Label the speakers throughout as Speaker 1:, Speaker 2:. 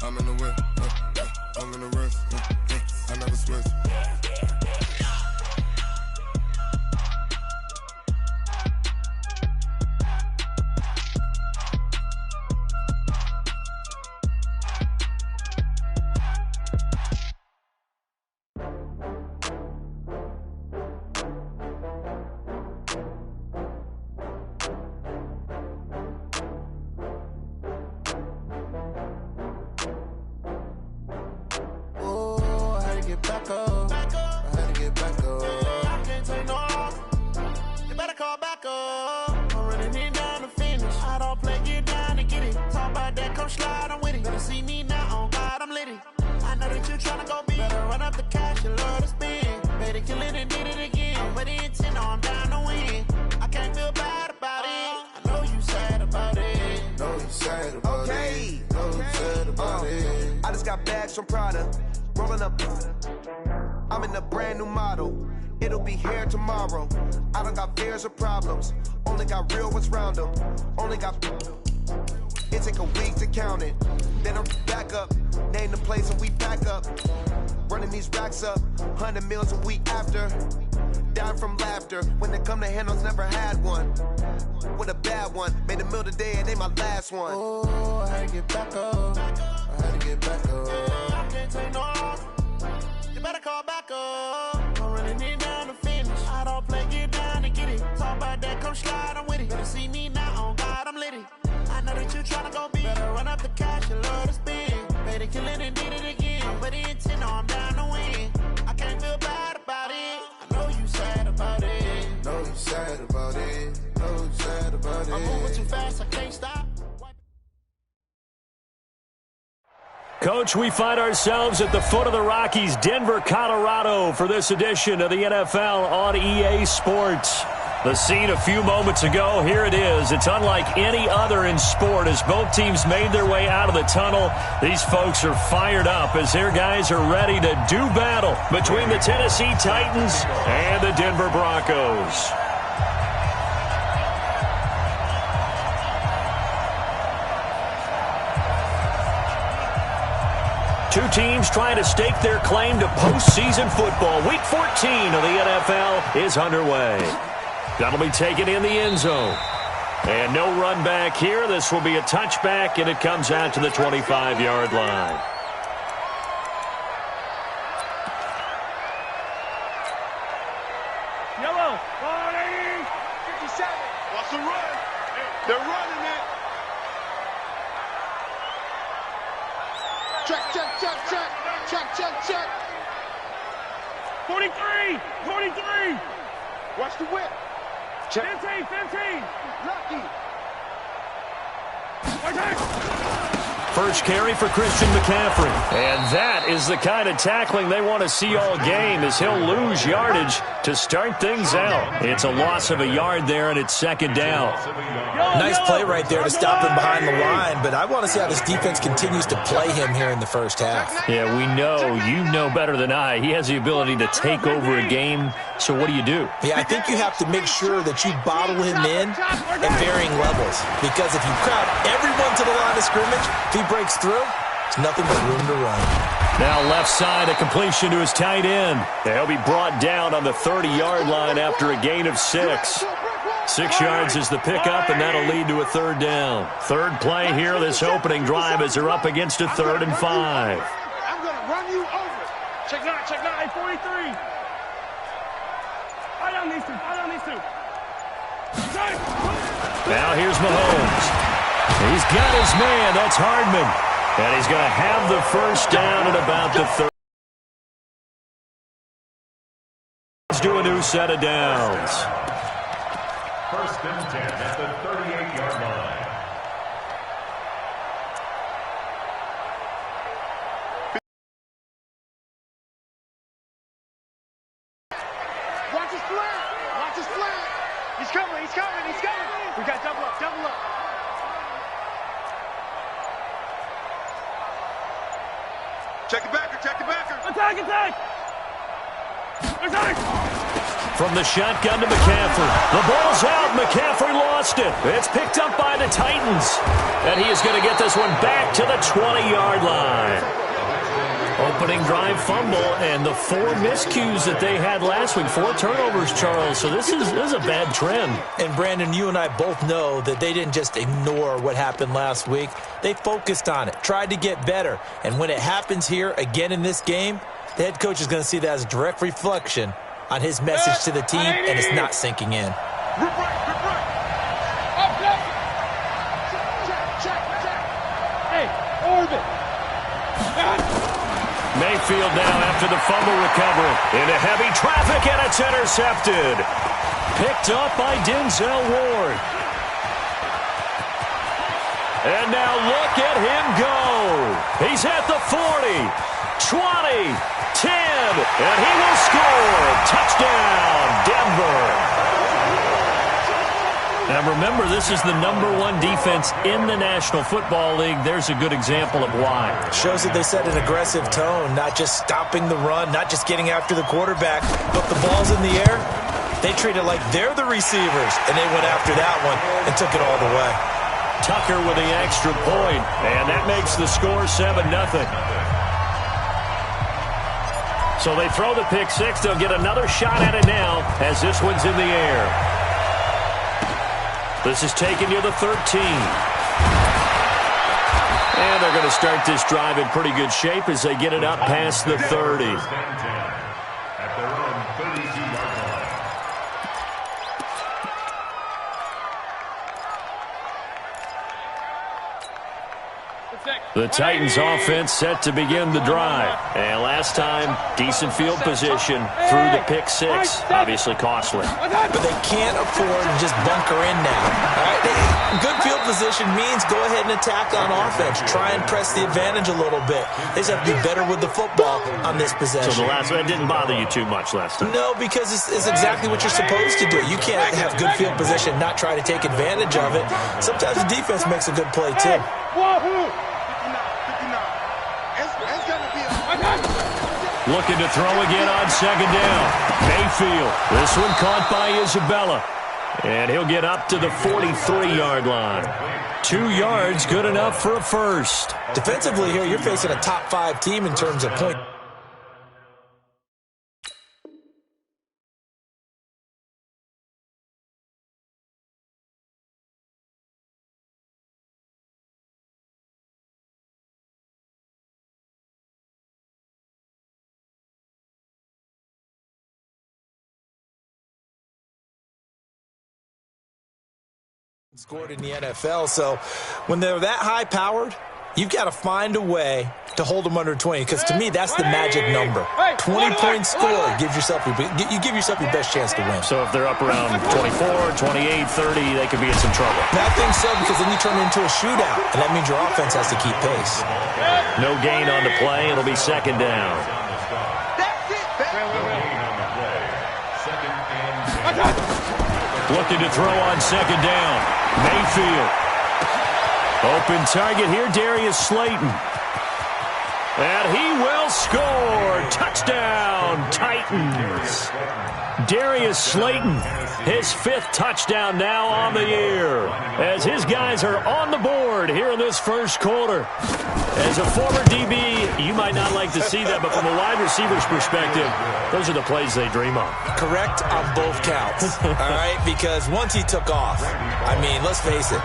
Speaker 1: I'm in the whip, I'm in the rest, I never switch. Back up. I had to get back up. I can't take no loss. You better call back up. I'm running it down to finish. I don't play, get down to get it. Talk about that, come slide, I'm with it. Better see me now, on God, I'm lit it. I know that you tryna go big. Better run up the cash, you love to spend. Better kill it and did it again. I'm with the intent, I'm down to win. I can't feel bad about it. I know you sad about it. Know you sad about it. Know you sad about it.
Speaker 2: I just got bags from Prada. Rolling up, I'm in a brand new model. It'll be here tomorrow. I don't got fears or problems. Only got real ones round them. Only got. It take a week to count it. Then I'm back up. Name the place and we back up. Running these racks up. 100 meals a week after. Down from laughter. When they come to handles, never had one. With a bad one. Made a meal today and they my last one.
Speaker 1: Oh, I had to get back up. I had to get back up. I can't take no loss. You better call back up. I'm running it down to finish. I don't play, get down to get it. Talk about that, come slide, I'm with it. Better see me now, on God, I'm lit it. I know that you tryna go big. Better run up the cash, you love to spend. Better kill it and did it again. I'm with the intent, I'm down to win. I can't feel bad about it. I know you sad about it. Know you sad about it. Know you sad about it. I'm moving too fast, I can't stop.
Speaker 3: Coach, we find ourselves at the foot of the Rockies, Denver, Colorado, for this edition of the NFL on EA Sports. The scene a few moments ago, here it is. It's unlike any other in sport as both teams made their way out of the tunnel. These folks are fired up as their guys are ready to do battle between the Tennessee Titans and the Denver Broncos. Two teams trying to stake their claim to postseason football. Week 14 of the NFL is underway. That'll be taken in the end zone. And no run back here. This will be a touchback, and it comes out to the 25-yard line.
Speaker 4: Yellow, 40, 57. What's the run? They're running it. Check, check, check, check, check, check, check. 43, 43. Watch the whip. Check. 15, 15. Lucky.
Speaker 3: First carry for Christian McCaffrey. And that is the kind of tackling they want to see all game as he'll lose yardage to start things out. It's a loss of a yard there, and it's second down.
Speaker 5: Nice play right there to stop him behind the line, but I want to see how this defense continues to play him here in the first half.
Speaker 3: Yeah, we know. You know better than I. He has the ability to take over a game, so what do you do?
Speaker 5: Yeah, I think you have to make sure that you bottle him in at varying levels, because if you crowd everyone to the line of scrimmage, if he breaks through, it's nothing but room to run.
Speaker 3: Now left side, a completion to his tight end. He'll be brought down on the 30-yard line after a gain of 6. 6 yards is the pickup, and that'll lead to a third down. Third play here, this opening drive, as they're up against a 3rd and 5.
Speaker 4: I'm going to run you over. Check 9, 43. I don't need to.
Speaker 3: Now here's Mahomes. He's got his man. That's Hardman. And he's going to have the first down at about the 30. Let's do a new set of downs.
Speaker 6: First and 10 at the 38-yard line.
Speaker 4: Watch his flat. He's coming. We got double up. Check the backer. Attack.
Speaker 3: From the shotgun to McCaffrey. The ball's out. McCaffrey lost it. It's picked up by the Titans. And he is going to get this one back to the 20-yard line. Opening drive fumble and the 4 miscues that they had last week. 4 turnovers, Charles. So this is a bad trend.
Speaker 5: And, Brandon, you and I both know that they didn't just ignore what happened last week. They focused on it, tried to get better. And when it happens here again in this game, the head coach is going to see that as a direct reflection on his message to the team, and it's not sinking in.
Speaker 4: Hey, Orbit.
Speaker 3: Mayfield now after the fumble recovery. Into heavy traffic, and it's intercepted. Picked up by Denzel Ward. And now look at him go. He's at the 40, 20, 10, and he will score. Touchdown, Denver. Now remember, this is the #1 defense in the National Football League. There's a good example of why.
Speaker 5: Shows that they set an aggressive tone, not just stopping the run, not just getting after the quarterback, but the ball's in the air. They treat it like they're the receivers, and they went after that one and took it all the way.
Speaker 3: Tucker with the extra point, and that makes the score 7-0. So they throw the pick six. They'll get another shot at it now as this one's in the air. This is taken near the 13. And they're going to start this drive in pretty good shape as they get it up past the 30.
Speaker 6: At their own 32-yard line.
Speaker 3: The Titans offense set to begin the drive. And last time, decent field position through the pick six. Obviously costly.
Speaker 5: But they can't afford to just bunker in now. All right? Good field position means go ahead and attack on offense. Try and press the advantage a little bit. They just have to be better with the football on this possession.
Speaker 3: So the last one didn't bother you too much last time?
Speaker 5: No, because it's exactly what you're supposed to do. You can't have good field position, not try to take advantage of it. Sometimes the defense makes a good play, too.
Speaker 3: Looking to throw again on second down. Mayfield. This one caught by Isabella. And he'll get up to the 43-yard line. 2 yards, good enough for a first.
Speaker 5: Defensively here, you're facing a top 5 team in terms of point. Scored in the NFL, so when they're that high-powered, you've got to find a way to hold them under 20, because to me, that's the magic number. 20-point score gives yourself you give yourself your best chance to win.
Speaker 3: So if they're up around 24, 28, 30, they could be in some trouble.
Speaker 5: I think so, because then you turn it into a shootout, and that means your offense has to keep pace.
Speaker 3: No gain on the play. It'll be second down. Looking to throw on second down. Mayfield. Open target here, Darius Slayton. And he will score. Touchdown, Titans. Darius Slayton, his 5th touchdown now on the year, as his guys are on the board here in this first quarter. As a former DB, you might not like to see that, but from a wide receiver's perspective, those are the plays they dream of.
Speaker 5: Correct on both counts, all right? Because once he took off, I mean, let's face it,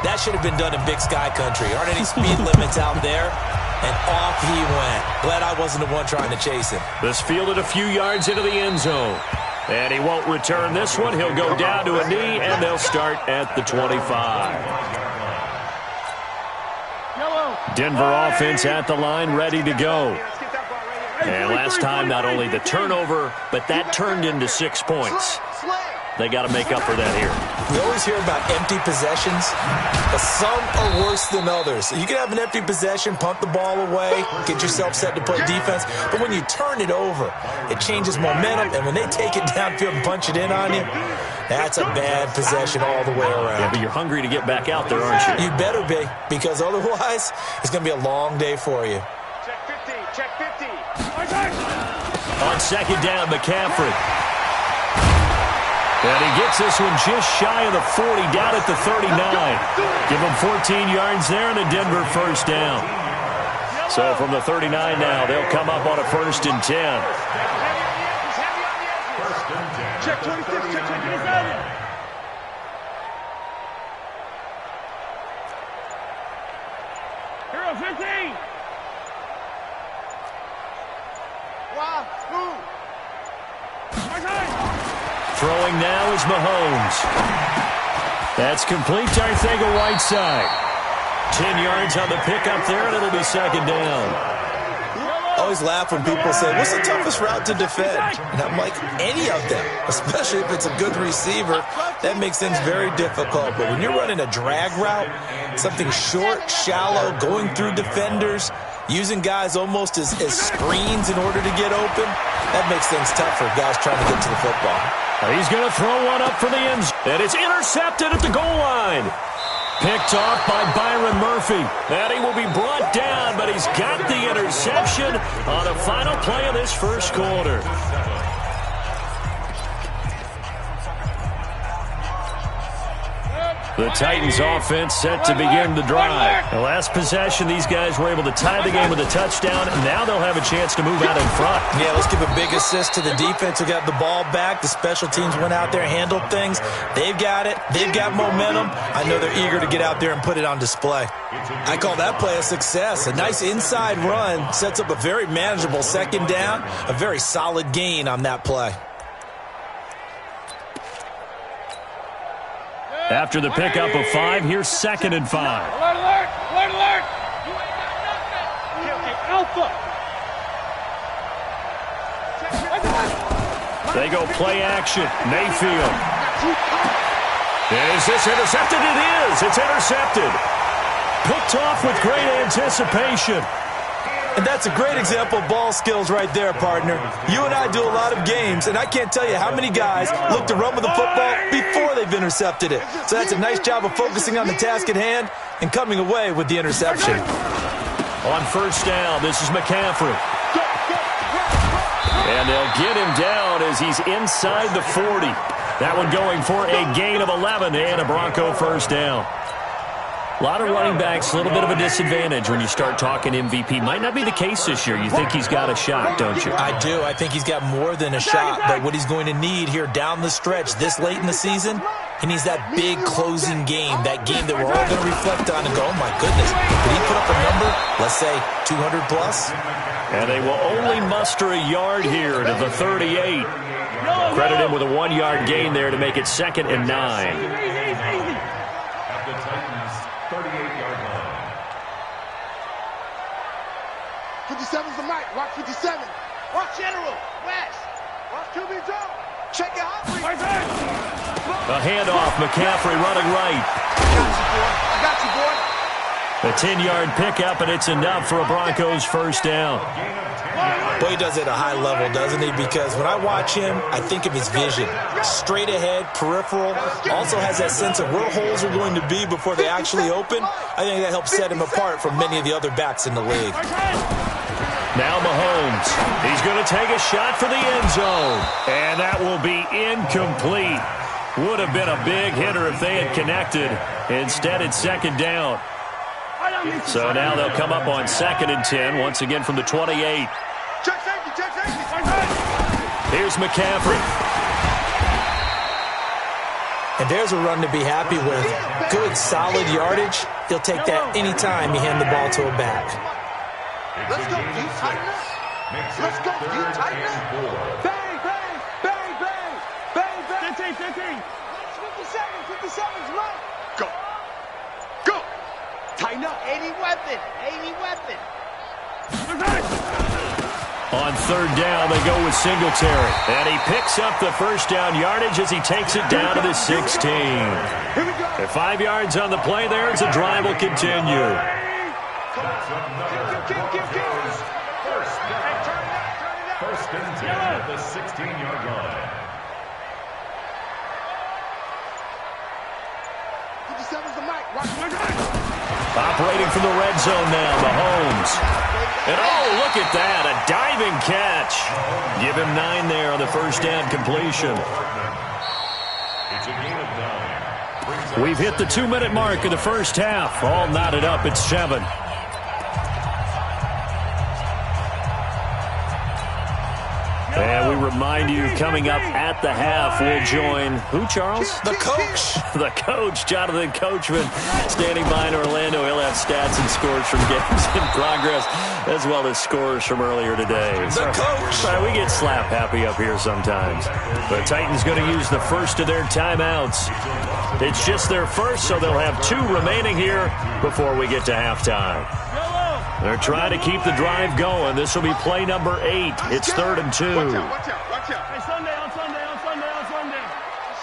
Speaker 5: that should have been done in Big Sky Country. Aren't any speed limits out there? And off he went. Glad I wasn't the one trying to chase him.
Speaker 3: This fielded a few yards into the end zone. And he won't return this one. He'll go down to a knee, and they'll start at the 25. Denver offense at the line, ready to go. And last time, not only the turnover, but that turned into 6 points. They got to make up for that here.
Speaker 5: We always hear about empty possessions, but some are worse than others. You can have an empty possession, punt the ball away, get yourself set to play defense, but when you turn it over, it changes momentum, and when they take it downfield and punch it in on you, that's a bad possession all the way around.
Speaker 3: Yeah, but you're hungry to get back out there, aren't you?
Speaker 5: You better be, because otherwise, it's going to be a long day for you.
Speaker 4: Check 50, check 50.
Speaker 3: On second down, McCaffrey. And he gets this one just shy of the 40, down at the 39. Give him 14 yards there and a Denver first down. So from the 39 now, they'll come up on a 1st and 10.
Speaker 4: Check 26, check 27. Hero 15.
Speaker 1: Wow, move.
Speaker 3: Throwing now is Mahomes. That's complete to Arcega-Whiteside. 10 yards on the pickup there, and it'll be 2nd down.
Speaker 5: I always laugh when people say, what's the toughest route to defend? And I'm like, any of them, especially if it's a good receiver. That makes things very difficult. But when you're running a drag route, something short, shallow, going through defenders, using guys almost as screens in order to get open, that makes things tough for guys trying to get to the football.
Speaker 3: He's going to throw one up for the end zone, and it's intercepted at the goal line. Picked off by Byron Murphy. And he will be brought down, but he's got the interception on the final play of this first quarter. The Titans offense set to begin the drive. The last possession, these guys were able to tie the game with a touchdown, and now they'll have a chance to move out in front.
Speaker 5: Yeah, let's give a big assist to the defense who got the ball back. The special teams went out there, handled things. They've got it. They've got momentum. I know they're eager to get out there and put it on display. I call that play a success. A nice inside run sets up a very manageable 2nd down. A very solid gain on that play.
Speaker 3: After the pickup of 5, here's 2nd and 5.
Speaker 4: Alert, alert, alert, alert. You ain't got nothing. Okay, Alpha.
Speaker 3: They go play action. Mayfield. Is this intercepted? It is. It's intercepted. Picked off with great anticipation.
Speaker 5: And that's a great example of ball skills right there, partner. You and I do a lot of games, and I can't tell you how many guys look to run with the football before they've intercepted it. So that's a nice job of focusing on the task at hand and coming away with the interception.
Speaker 3: On 1st down, this is McCaffrey. And they'll get him down as he's inside the 40. That one going for a gain of 11 and a Bronco 1st down. A lot of running backs, a little bit of a disadvantage when you start talking MVP. Might not be the case this year. You think he's got a shot, don't you?
Speaker 5: I do. I think he's got more than a shot. But what he's going to need here down the stretch this late in the season, he needs that big closing game, that game that we're all going to reflect on and go, oh, my goodness, did he put up a number, let's say 200 plus?
Speaker 3: And they will only muster a yard here to the 38. Credit him with a 1-yard gain there to make it 2nd and 9.
Speaker 6: 38-yard line.
Speaker 1: 57's the mic. Watch 57. Watch General. West. Watch QB drop. Check it out.
Speaker 3: A handoff. McCaffrey running right.
Speaker 1: I got you, boy.
Speaker 3: A 10-yard pickup, and it's enough for a Broncos 1st down.
Speaker 5: Boy, he does it at a high level, doesn't he? Because when I watch him, I think of his vision. Straight ahead, peripheral. Also has that sense of where holes are going to be before they actually open. I think that helps set him apart from many of the other backs in the league.
Speaker 3: Now Mahomes. He's going to take a shot for the end zone. And that will be incomplete. Would have been a big hitter if they had connected. Instead, it's 2nd down. So now they'll come up on 2nd and 10, once again from the 28.
Speaker 1: Check safety, check safety.
Speaker 3: Here's McCaffrey.
Speaker 5: And there's a run to be happy with. Good, solid yardage. He'll take that anytime you hand the ball to a back.
Speaker 1: Let's go, you tighten up. Let's go, you tighten up. Bang, bang, bang, bang, bang, bang.
Speaker 4: 15.
Speaker 1: 57's right. Go. Go. Tighten up. 80 weapon. 80 weapon.
Speaker 3: On 3rd down, they go with Singletary. And he picks up the 1st down yardage as he takes it down to the 16. At 5 yards on the play there, as the drive will continue.
Speaker 6: First and 10 at the 16-yard line.
Speaker 1: 57's the mic. Watch.
Speaker 3: Operating from the red zone now, Mahomes. And oh, look at that, a diving catch. Give him 9 there on the 1st down completion.
Speaker 6: It's a gain of 9.
Speaker 3: We've hit the 2-minute mark of the 1st half. All knotted up at 7. remind you, coming up at the half, we'll join who, Charles?
Speaker 5: The coach.
Speaker 3: The coach, Jonathan Coachman, standing by in Orlando. He'll have stats and scores from games in progress, as well as scores from earlier today.
Speaker 5: The coach.
Speaker 3: Sorry, we get slap happy up here sometimes. The Titans going to use the first of their timeouts. It's just their first, so they'll have 2 remaining here before we get to halftime. They're trying to keep the drive going. This will be play number 8. It's 3rd and 2.
Speaker 4: Watch out. Hey, Sunday.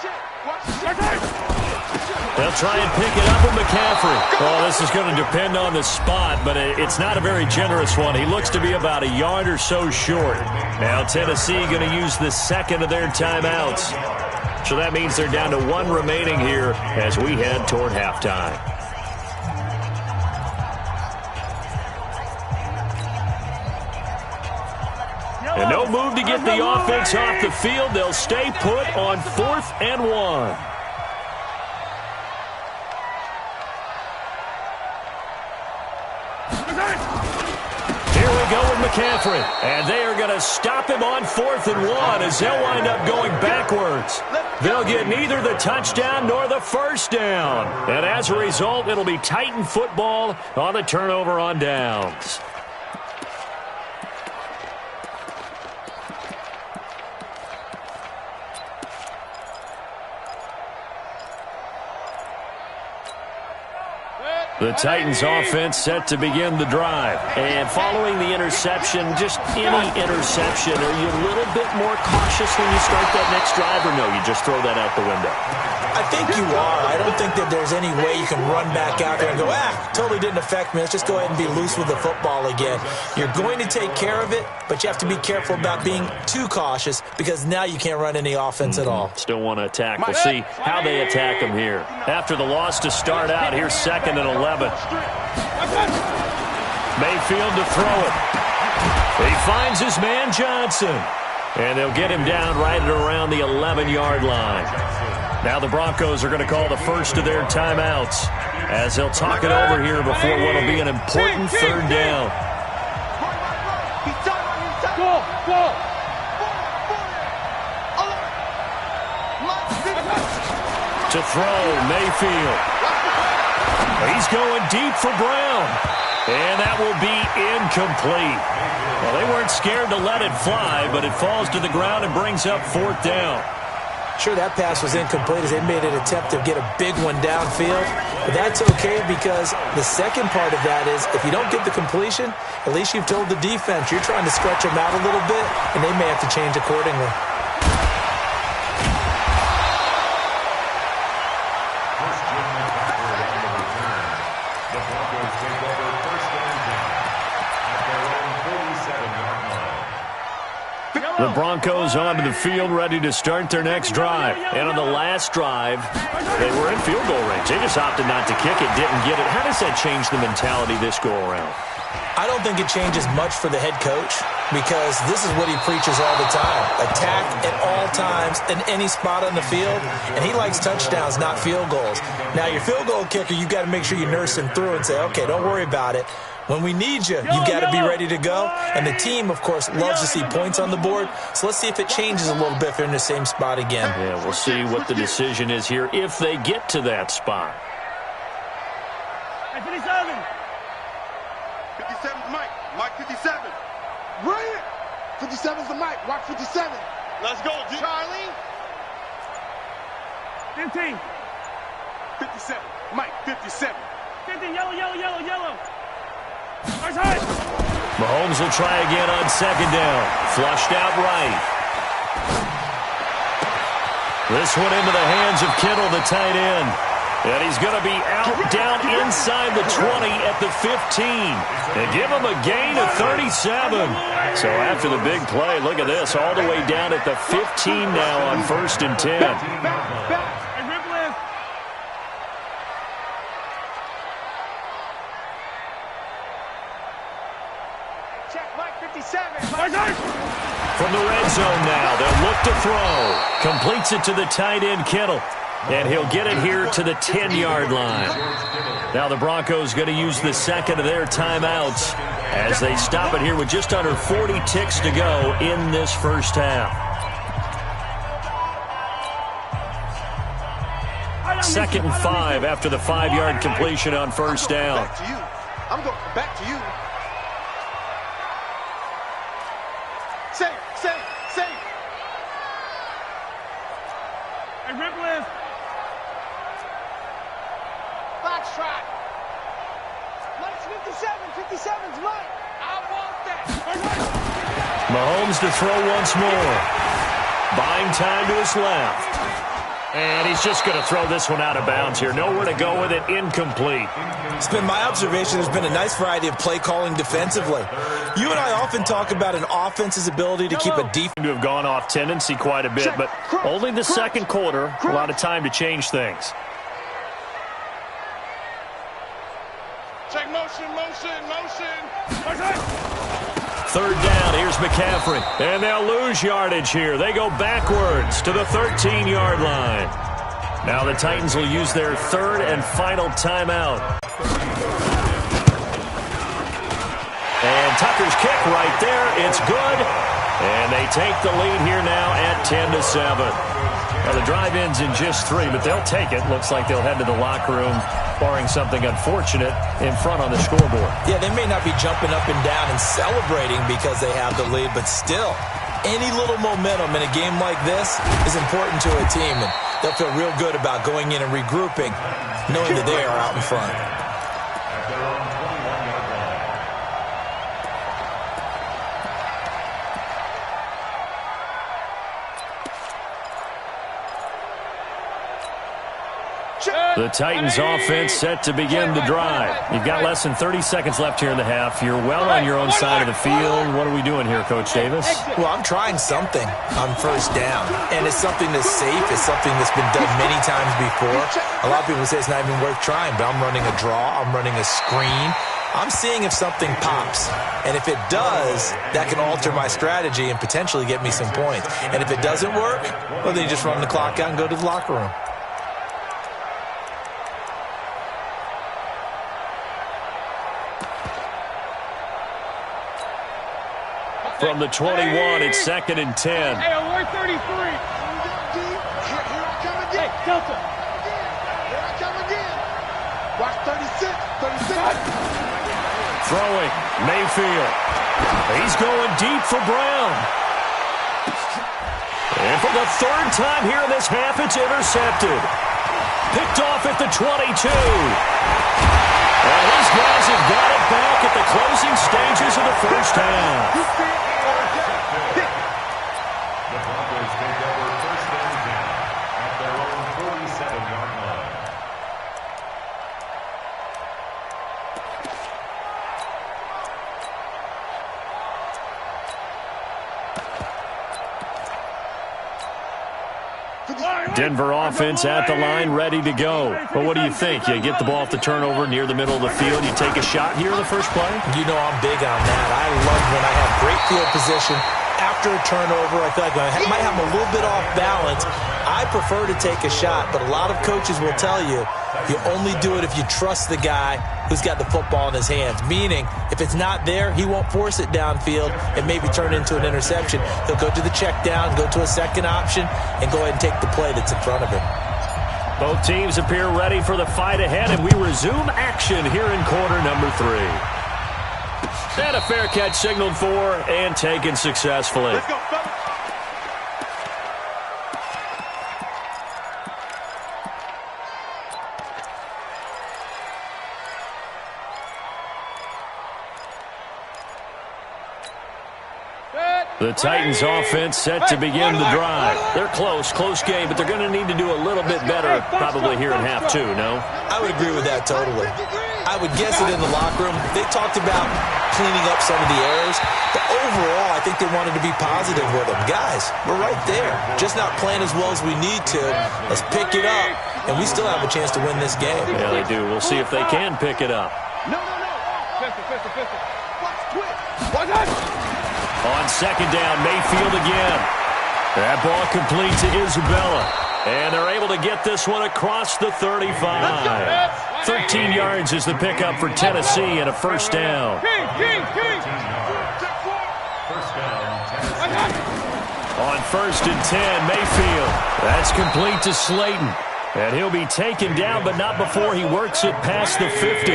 Speaker 4: Shit.
Speaker 3: They'll try and pick it up with McCaffrey. Well, this is going to depend on the spot, but it's not a very generous one. He looks to be about a yard or so short. Now Tennessee going to use the second of their timeouts. So that means they're down to 1 remaining here as we head toward halftime. And no move to get the offense off the field. They'll stay put on 4th and 1. Here we go with McCaffrey. And they are going to stop him on 4th and 1 as they'll wind up going backwards. They'll get neither the touchdown nor the first down. And as a result, it'll be Titan football on the turnover on downs. The Titans offense set to begin the drive. And following the interception, just any interception, are you a little bit more cautious when you start that next drive, or no, you just throw that out the window?
Speaker 5: I think you are. I don't think that there's any way you can run back out there and go, totally didn't affect me. Let's just go ahead and be loose with the football again. You're going to take care of it, but you have to be careful about being too cautious because now you can't run any offense at all.
Speaker 3: Still want to attack. We'll see how they attack them here. After the loss to start out, here's 2nd and 11. Mayfield to throw it. He finds his man Johnson. And they'll get him down right at around the 11-yard line. Now the Broncos are going to call the first of their timeouts as they'll talk it over here before what will be an important 3rd down. To throw, Mayfield. He's going deep for Brown. And that will be incomplete. Well, they weren't scared to let it fly, but it falls to the ground and brings up 4th down.
Speaker 5: Sure, that pass was incomplete as they made an attempt to get a big one downfield. But that's okay because the second part of that is if you don't get the completion, at least you've told the defense you're trying to stretch them out a little bit, and they may have to change accordingly.
Speaker 3: The Broncos onto the field, ready to start their next drive. And on the last drive, they were in field goal range. They just opted not to kick it, didn't get it. How does that change the mentality this go-around?
Speaker 5: I don't think it changes much for the head coach because this is what he preaches all the time. Attack at all times in any spot on the field, and he likes touchdowns, not field goals. Now, your field goal kicker, you've got to make sure you nurse him through and say, okay, don't worry about it. When we need you, you've got to be ready to go. And the team, of course, loves to see points on the board. So let's see if it changes a little bit if they're in the same spot again.
Speaker 3: Yeah, we'll see what the decision is here if they get to that spot.
Speaker 4: Hey, 57.
Speaker 7: 57's Mike. Mike 57. Brilliant. 57's the Mike. Watch 57.
Speaker 4: Let's go, G.
Speaker 7: Charlie.
Speaker 4: 15.
Speaker 7: 57. Mike 57.
Speaker 4: 15. Yellow.
Speaker 3: Mahomes will try again on 2nd down. Flushed out right. This one into the hands of Kittle, the tight end. And he's going to be out down inside the 20 at the 15. And give him a gain of 37. So after the big play, look at this, all the way down at the 15 now on 1st and 10. From the red zone now, they'll look to throw. Completes it to the tight end, Kittle. And he'll get it here to the 10-yard line. Now the Broncos going to use the second of their timeouts as they stop it here with just under 40 ticks to go in this first half. It's 2nd and 5 after the 5-yard completion on first down.
Speaker 7: Back to you. I'm going back to you. Safe.
Speaker 4: Hey, Ripland.
Speaker 7: Foxtrot. Mike's 57's Mike. I want that.
Speaker 3: Mahomes to throw once more. Buying time to his left. And he's just going to throw this one out of bounds here. Nowhere to go with it. Incomplete.
Speaker 5: It's been my observation there's been a nice variety of play calling defensively. You and I often talk about an offense's ability to keep a defense.
Speaker 3: To have gone off tendency quite a bit, but only the second quarter. A lot of time to change things.
Speaker 4: Check motion.
Speaker 3: Third down, here's McCaffrey. And they'll lose yardage here. They go backwards to the 13-yard line. Now the Titans will use their third and final timeout. And Tucker's kick right there. It's good. And they take the lead here now at 10-7. Now the drive ends in just 3, but they'll take it. Looks like they'll head to the locker room, barring something unfortunate, in front on the scoreboard.
Speaker 5: Yeah, they may not be jumping up and down and celebrating because they have the lead, but still, any little momentum in a game like this is important to a team, and they'll feel real good about going in and regrouping, knowing that they are out in front.
Speaker 3: The Titans offense set to begin the drive. You've got less than 30 seconds left here in the half. You're well on your own side of the field. What are we doing here, Coach Davis?
Speaker 5: Well, I'm trying something on first down, and it's something that's safe. It's something that's been done many times before. A lot of people say it's not even worth trying, but I'm running a draw. I'm running a screen. I'm seeing if something pops, and if it does, that can alter my strategy and potentially get me some points. And if it doesn't work, well, then you just run the clock out and go to the locker room.
Speaker 3: From the 21, it's 2nd and 10.
Speaker 4: Hey, alert 33.
Speaker 7: Here I come again.
Speaker 4: Hey, Delta.
Speaker 7: Here I come again. Watch 36.
Speaker 3: Throwing, Mayfield. He's going deep for Brown. And for the third time here in this half, it's intercepted. Picked off at the 22. And these guys have got it back at the closing stages of the first half.
Speaker 6: The Broncos take over first and 10 at their own 47-yard line.
Speaker 3: Denver offense at the line, ready to go. But what do you think? You get the ball off the turnover near the middle of the field, you take a shot here in the first play?
Speaker 5: You know I'm big on that. I love when I have great field position after a turnover. I feel like I might have a little bit off balance. I prefer to take a shot, but a lot of coaches will tell you you only do it if you trust the guy who's got the football in his hands. Meaning, if it's not there, he won't force it downfield and maybe turn it into an interception. He'll go to the check down, go to a second option, and go ahead and take the play that's in front of him.
Speaker 3: Both teams appear ready for the fight ahead, and we resume action here in quarter number 3. And a fair catch signaled for and taken successfully.
Speaker 4: Let's go, fellas.
Speaker 3: The Titans offense set to begin the drive. They're close game, but they're going to need to do a little bit better probably here in half 2, no?
Speaker 5: I would agree with that totally. I would guess it in the locker room. They talked about cleaning up some of the errors, but overall, I think they wanted to be positive with them. Guys, we're right there. Just not playing as well as we need to. Let's pick it up, and we still have a chance to win this game.
Speaker 3: Yeah, they do. We'll see if they can pick it up.
Speaker 4: No. Pistol. Watch twitch. Watch that.
Speaker 3: On second down, Mayfield again. That ball complete to Isabella. And they're able to get this one across the 35. 13 yards is the pickup for Tennessee and a first down.
Speaker 4: King.
Speaker 6: First down, Tennessee.
Speaker 3: On 1st and 10, Mayfield. That's complete to Slayton. And he'll be taken down, but not before he works it past the 50.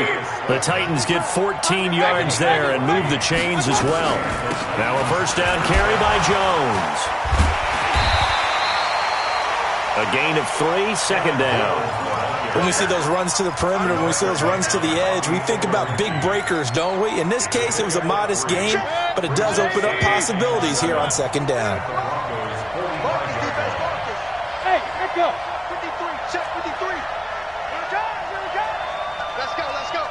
Speaker 3: The Titans get 14 yards there and move the chains as well. Now a first down carry by Jones. A gain of 3, second down.
Speaker 5: When we see those runs to the perimeter, when we see those runs to the edge, we think about big breakers, don't we? In this case, it was a modest gain, but it does open up possibilities here on second down.
Speaker 7: Hey, let's go. 53, check 53. Let's go, let's go.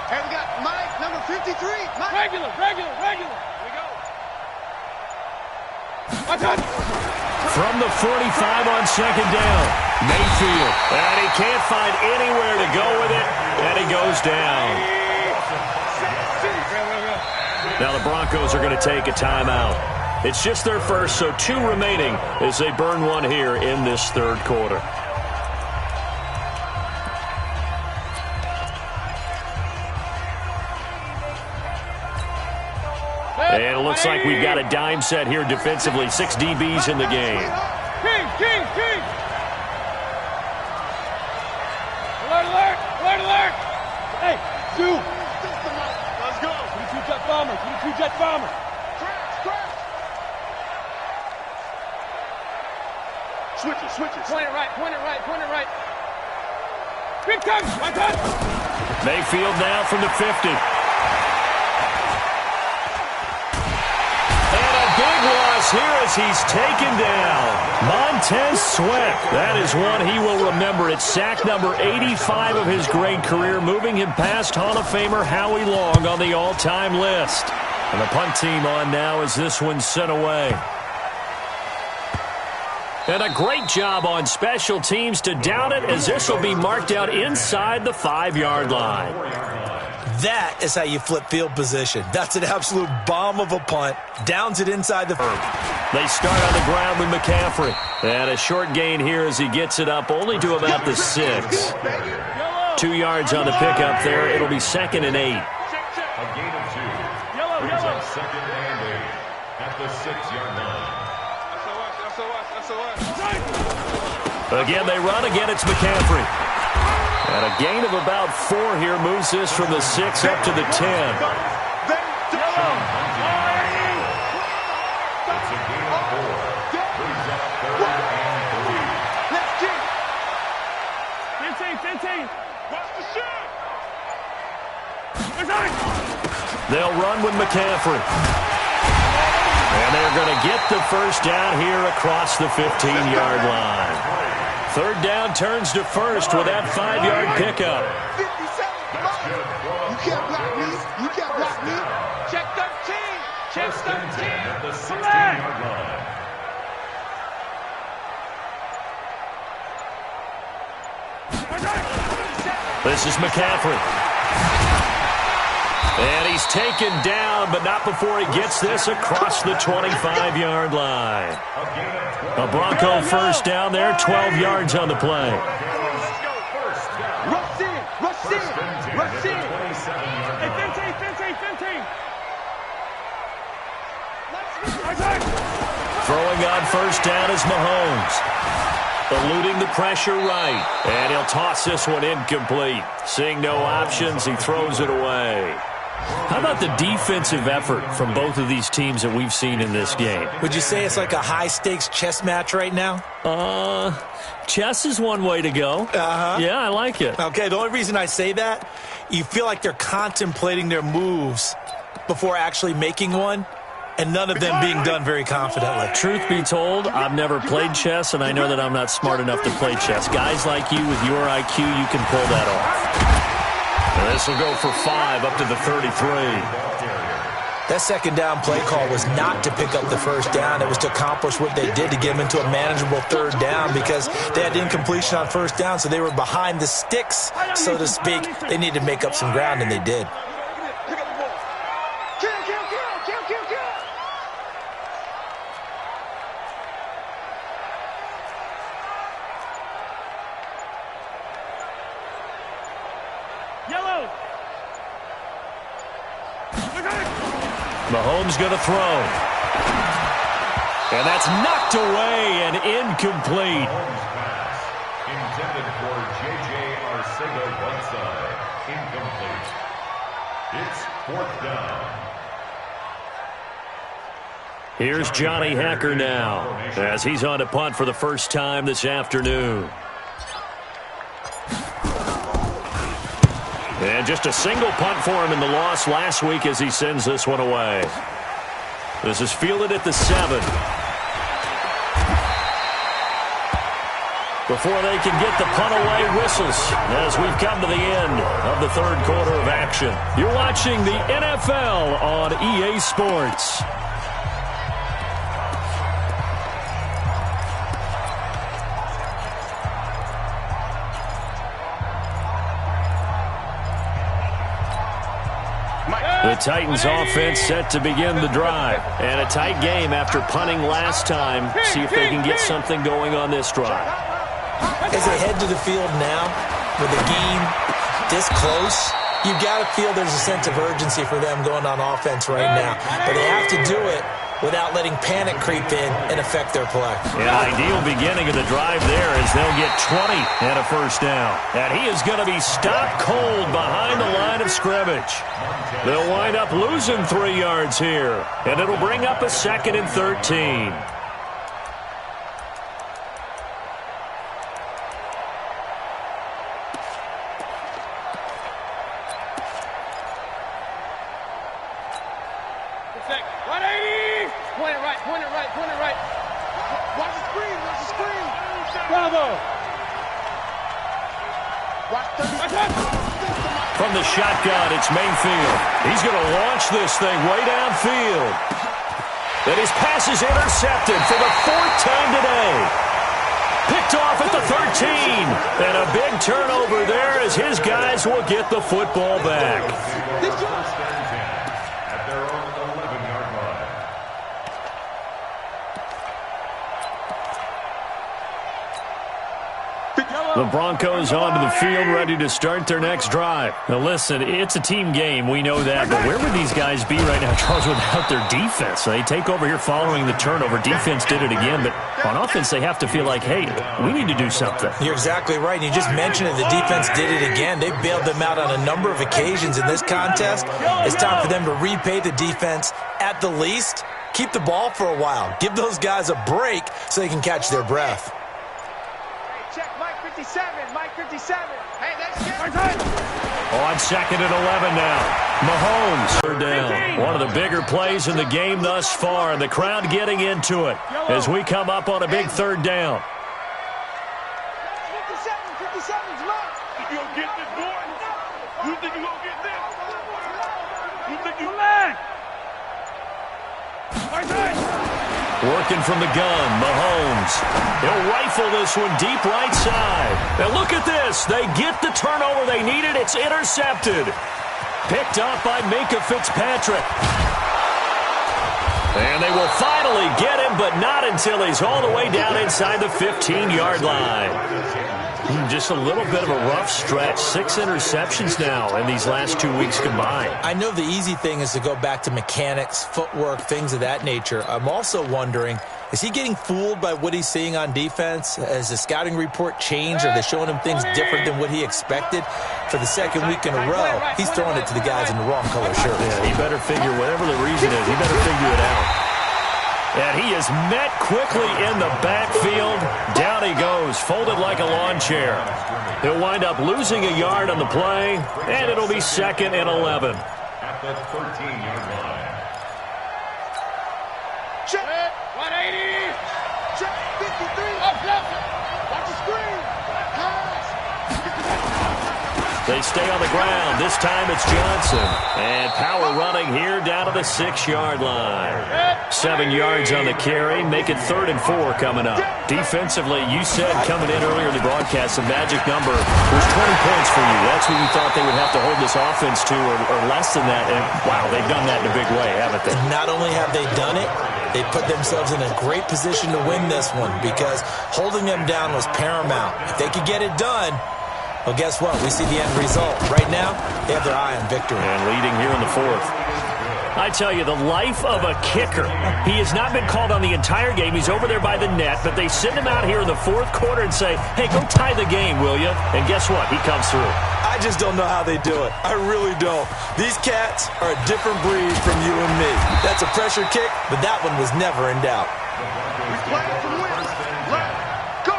Speaker 7: Hey, we got Mike, number 53. Mike. Regular. Here we go.
Speaker 3: From the 45 on second down, Mayfield. And he can't find anywhere to go with it, and he goes down. Now the Broncos are going to take a timeout. It's just their first, so 2 remaining as they burn one here in this third quarter. And it looks like we've got a dime set here defensively. 6 DBs in the game.
Speaker 7: King. Alert. Hey, Sue. Let's go. 22 jet bomber. Crash. Switches. Point it right. Big time. My touch.
Speaker 3: Mayfield now from the 50. Loss here as he's taken down. Montez Sweat. That is one he will remember. It's sack number 85 of his great career, moving him past Hall of Famer Howie Long on the all-time list. And the punt team on now as this one's sent away. And a great job on special teams to down it, as this will be marked out inside the 5-yard line.
Speaker 5: That is how you flip field position. That's an absolute bomb of a punt. Downs it inside the...
Speaker 3: They start on the ground with McCaffrey. And a short gain here as he gets it up only to about the 6. 2 yards on the pickup there. It'll be 2nd and 8.
Speaker 6: A gain of 2. Brings up 2nd and 8 at the 6-yard line.
Speaker 3: Again, they run. Again, it's McCaffrey. And a gain of about 4 here moves this from the 6 up to the 10.
Speaker 6: It's a gain of 4. Brings up 3rd and 3.
Speaker 7: Let's get it. 15. Watch the shot.
Speaker 3: They'll run with McCaffrey. And they're going to get the first down here across the 15-yard line. 3rd down turns to 1st with that 5-yard pickup.
Speaker 7: 57. You can't block me. Check 13.
Speaker 6: First and 10 at the 16-yard line.
Speaker 3: This is McCaffrey. And he's taken down, but not before he gets this across the 25-yard line. A Bronco first down there, 12 yards on the play.
Speaker 7: Rush in. Hey, 15.
Speaker 3: Throwing on first down is Mahomes. Eluding the pressure right. And he'll toss this one incomplete. Seeing no options, he throws it away. How about the defensive effort from both of these teams that we've seen in this game?
Speaker 5: Would you say it's like a high-stakes chess match right now?
Speaker 3: Chess is one way to go. Yeah, I like it.
Speaker 5: Okay, the only reason I say that, you feel like they're contemplating their moves before actually making one, and none of them being done very confidently.
Speaker 3: Truth be told, I've never played chess, and I know that I'm not smart enough to play chess. Guys like you with your IQ, you can pull that off. And this will go for 5 up to the 33.
Speaker 5: That second down play call was not to pick up the first down. It was to accomplish what they did to get them into a manageable 3rd down, because they had incompletion on first down, so they were behind the sticks, so to speak. They needed to make up some ground, and they did.
Speaker 3: Mahomes going to throw. And that's knocked away and incomplete.
Speaker 6: intended for J.J. Arcega-Whiteside. Incomplete. It's 4th down.
Speaker 3: Here's Johnny Hacker now as he's on to punt for the first time this afternoon. And just a single punt for him in the loss last week as he sends this one away. This is fielded at the 7. Before they can get the punt away, whistles as we've come to the end of the third quarter of action. You're watching the NFL on EA Sports. The Titans offense set to begin the drive. And a tight game after punting last time. See if they can get something going on this drive.
Speaker 5: As they head to the field now, with the game this close, you've got to feel there's a sense of urgency for them going on offense right now. But they have to do it without letting panic creep in and affect their play.
Speaker 3: An ideal beginning of the drive there as they'll get 20 and a first down. And he is going to be stopped cold behind the line of scrimmage. They'll wind up losing 3 yards here. And it'll bring up a 2nd and 13. From the shotgun, it's Mayfield. He's going to launch this thing way downfield. And his pass is intercepted for the 4th time today. Picked off at the 13. And a big turnover there as his guys will get the football back.
Speaker 6: At their own 11-yard line.
Speaker 3: The Broncos onto the field, ready to start their next drive. Now listen, it's a team game, we know that, but where would these guys be right now, Charles, without their defense? They take over here following the turnover. Defense did it again, but on offense they have to feel like, hey, we need to do something.
Speaker 5: You're exactly right. You just mentioned it. The defense did it again. They bailed them out on a number of occasions in this contest. It's time for them to repay the defense at the least. Keep the ball for a while. Give those guys a break so they can catch their breath.
Speaker 7: Check Mike 57, Mike 57. Hey, that's good.
Speaker 3: On 2nd and 11 now. Mahomes third down. One of the bigger plays in the game thus far, and the crowd getting into it as we come up on a big 3rd down.
Speaker 7: 57's Mike.
Speaker 4: You gonna get this, boy? You think you gonna get this? You think you lag?
Speaker 3: Working from the gun, Mahomes. He'll rifle this one deep right side. And look at this. They get the turnover they needed. It's intercepted. Picked up by Minkah Fitzpatrick. And they will finally get him, but not until he's all the way down inside the 15-yard line. Just a little bit of a rough stretch. 6 interceptions now in these last 2 weeks combined.
Speaker 5: I know the easy thing is to go back to mechanics, footwork, things of that nature. I'm also wondering, is he getting fooled by what he's seeing on defense? Has the scouting report changed? Are they showing him things different than what he expected? For the 2nd week in a row, he's throwing it to the guys in the wrong color shirts.
Speaker 3: Yeah, he better figure, whatever the reason is, he better figure it out. And he is met quickly in the backfield. Down he goes, folded like a lawn chair. He'll wind up losing a yard on the play, and it'll be 2nd and 11.
Speaker 6: At the 13-yard line.
Speaker 7: Check 180. Check 53. Up, left. Watch the screen. Pass.
Speaker 3: They stay on the ground. This time it's Johnson. And power running here down to the 6-yard line. 7 yards on the carry. Make it 3rd and 4 coming up. Defensively, you said coming in earlier in the broadcast, the magic number was 20 points for you. That's what you thought they would have to hold this offense to, or less than that. And, wow, they've done that in a big way, haven't they?
Speaker 5: And not only have they done it, they put themselves in a great position to win this one because holding them down was paramount. If they could get it done, well, guess what? We see the end result. Right now, they have their eye on victory.
Speaker 3: And leading here in the 4th. I tell you, the life of a kicker. He has not been called on the entire game. He's over there by the net, but they send him out here in the fourth quarter and say, hey, go tie the game, will you? And guess what? He comes through.
Speaker 5: I just don't know how they do it. I really don't. These cats are a different breed from you and me. That's a pressure kick, but that one was never in doubt.
Speaker 7: We play to win. Let's go.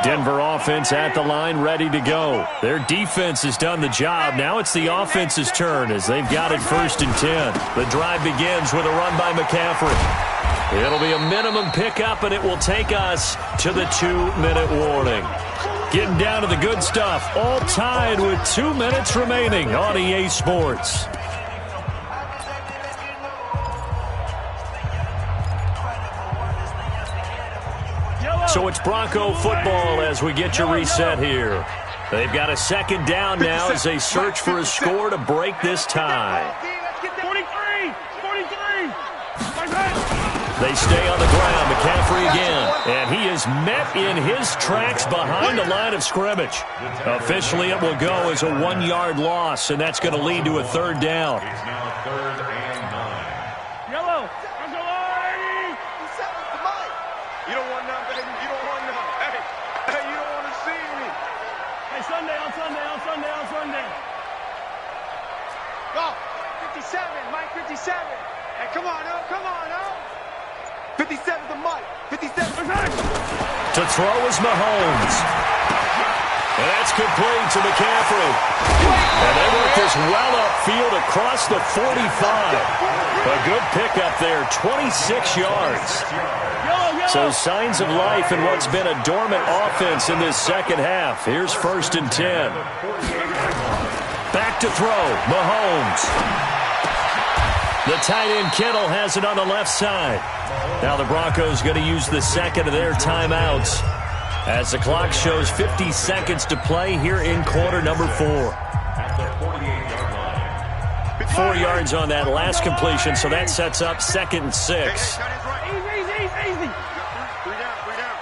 Speaker 3: Denver offense at the line, ready to go. Their defense has done the job. Now it's the offense's turn as they've got it 1st and 10. The drive begins with a run by McCaffrey. It'll be a minimum pickup, and it will take us to the 2-minute warning. Getting down to the good stuff, all tied with 2 minutes remaining on EA Sports. So it's Bronco football as we get your reset here. They've got a 2nd down now as they search for a score to break this tie.
Speaker 4: 43! 43!
Speaker 3: They stay on the ground. McCaffrey again. And he is met in his tracks behind the line of scrimmage. Officially, it will go as a 1-yard loss, and that's going to lead to a 3rd down.
Speaker 6: It's now 3rd and 9.
Speaker 4: Yellow!
Speaker 7: You don't want none, baby. You don't want none. Hey, you don't want to see me.
Speaker 4: Hey, Sunday.
Speaker 7: Go. 57, Mike, 57. Hey, come on, oh. 57 to Mike. 57.
Speaker 3: To throw is Mahomes. And that's complete to McCaffrey. And they work this well upfield across the 45. A good pickup there, 26 yards. So signs of life in what's been a dormant offense in this second half. Here's 1st and 10. Back to throw, Mahomes. The tight end Kittle has it on the left side. Now the Broncos going to use the 2nd of their timeouts as the clock shows 50 seconds to play here in quarter number 4. 4 yards on that last completion, so that sets up 2nd and 6.
Speaker 4: Easy.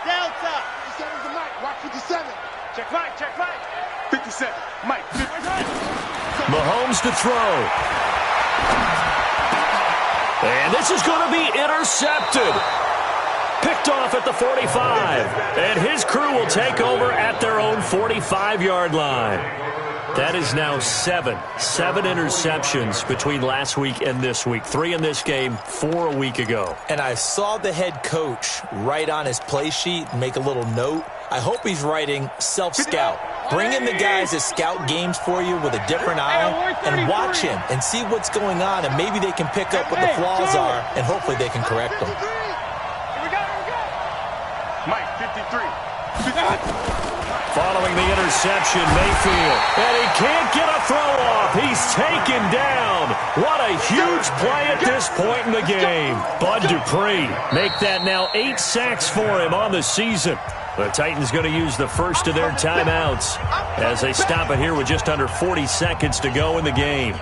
Speaker 7: Delta. 57 to Mike. Watch 57. Check Mike. 57. Mike. 57.
Speaker 3: Mahomes to throw. And this is going to be intercepted. Picked off at the 45. And his crew will take over at their own 45-yard line. That is now 7 interceptions between last week and this week. 3 in this game, 4 a week ago.
Speaker 5: And I saw the head coach write on his play sheet, make a little note. I hope he's writing self-scout. Bring in the guys that scout games for you with a different eye and watch him and see what's going on, and maybe they can pick up what the flaws are, and hopefully they can correct them.
Speaker 7: Here we go. Mike, 53.
Speaker 3: Following the interception, Mayfield. And he can't get a throw off. He's taken down. What a huge play at this point in the game. Bud Dupree make that now 8 sacks for him on the season. The Titans going to use the first of their timeouts as they stop it here with just under 40 seconds to go in the game.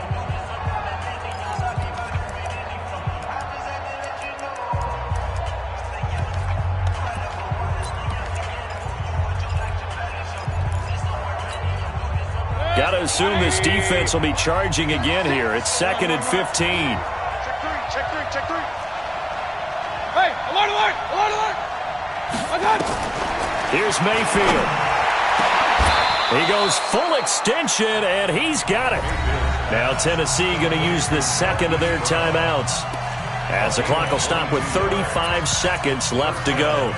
Speaker 3: Got to assume this defense will be charging again here. It's 2nd and 15.
Speaker 7: Check three. Hey, alert!
Speaker 3: Here's Mayfield. He goes full extension, and he's got it. Now Tennessee going to use the 2nd of their timeouts as the clock will stop with 35 seconds left to go.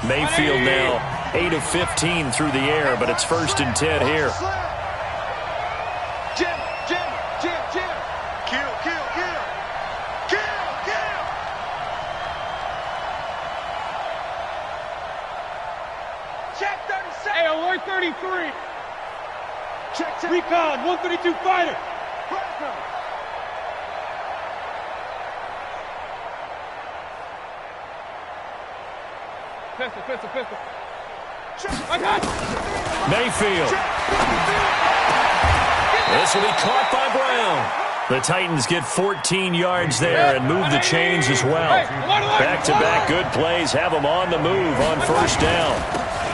Speaker 3: Mayfield now 8 of 15 through the air, but it's 1st and 10 here.
Speaker 7: Jim. Kill. Check 37.
Speaker 4: Hey, alert 33.
Speaker 7: Check.
Speaker 4: Recon, 132 fighter. Pistol.
Speaker 7: I got it.
Speaker 3: Mayfield. This will be caught by Brown. The Titans get 14 yards there and move the chains as well. Back-to-back good plays have them on the move on first down.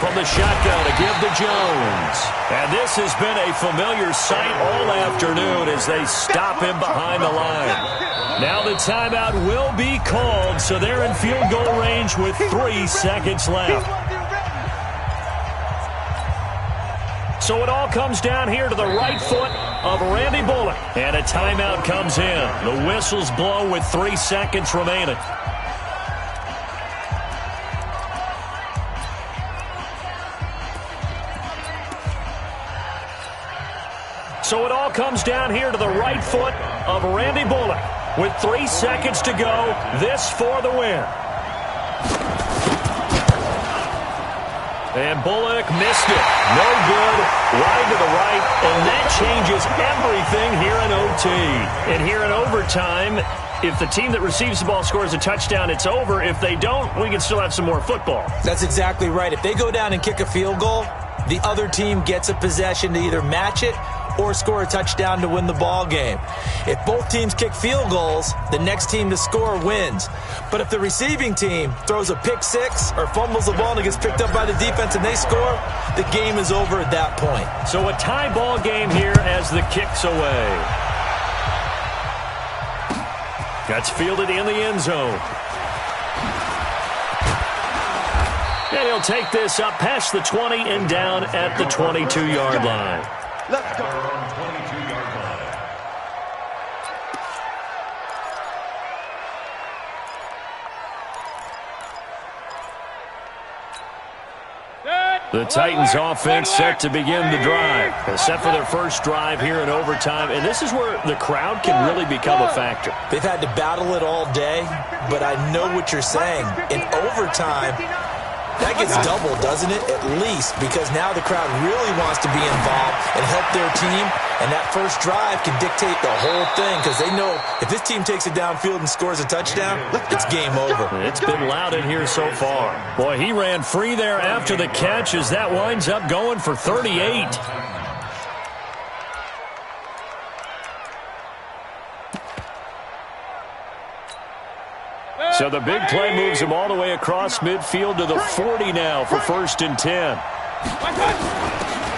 Speaker 3: From the shotgun to give to Jones. And this has been a familiar sight all afternoon as they stop him behind the line. Now the timeout will be called, so they're in field goal range with 3 seconds left. So it all comes down here to the right foot of Randy Bullock. And a timeout comes in. The whistles blow with 3 seconds remaining. So it all comes down here to the right foot of Randy Bullock. With 3 seconds to go, this for the win. And Bullock missed it. No good. Wide to the right. And that changes everything here in OT. And here in overtime, if the team that receives the ball scores a touchdown, it's over. If they don't, we can still have some more football.
Speaker 5: That's exactly right. If they go down and kick a field goal, the other team gets a possession to either match it or score a touchdown to win the ball game. If both teams kick field goals, the next team to score wins. But if the receiving team throws a pick six or fumbles the ball and it gets picked up by the defense and they score, the game is over at that point.
Speaker 3: So a tie ball game here as the kick's away. That's fielded in the end zone. And he'll take this up past the 20 and down at the 22-yard line.
Speaker 6: Let's go. 22-yard line.
Speaker 3: The Titans offense set to begin the drive. Set for their first drive here in overtime. And this is where the crowd can really become a factor.
Speaker 5: They've had to battle it all day, but I know what you're saying. In overtime, that gets doubled, doesn't it? At least, because now the crowd really wants to be involved and help their team, and that first drive can dictate the whole thing because they know if this team takes it downfield and scores a touchdown, it's game over.
Speaker 3: It's been loud in here so far. Boy, he ran free there after the catch as that winds up going for 38. So the big play moves him all the way across midfield to the 40 now for 1st and 10.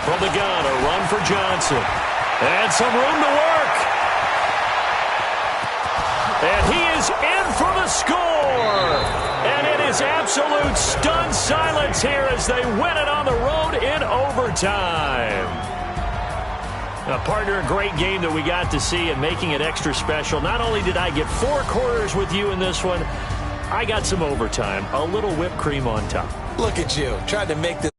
Speaker 3: From the gun, a run for Johnson. And some room to work. And he is in for the score. And it is absolute stunned silence here as they win it on the road in overtime. Partner, a great game that we got to see and making it extra special. Not only did I get 4 quarters with you in this one, I got some overtime. A little whipped cream on top.
Speaker 5: Look at you, trying to make this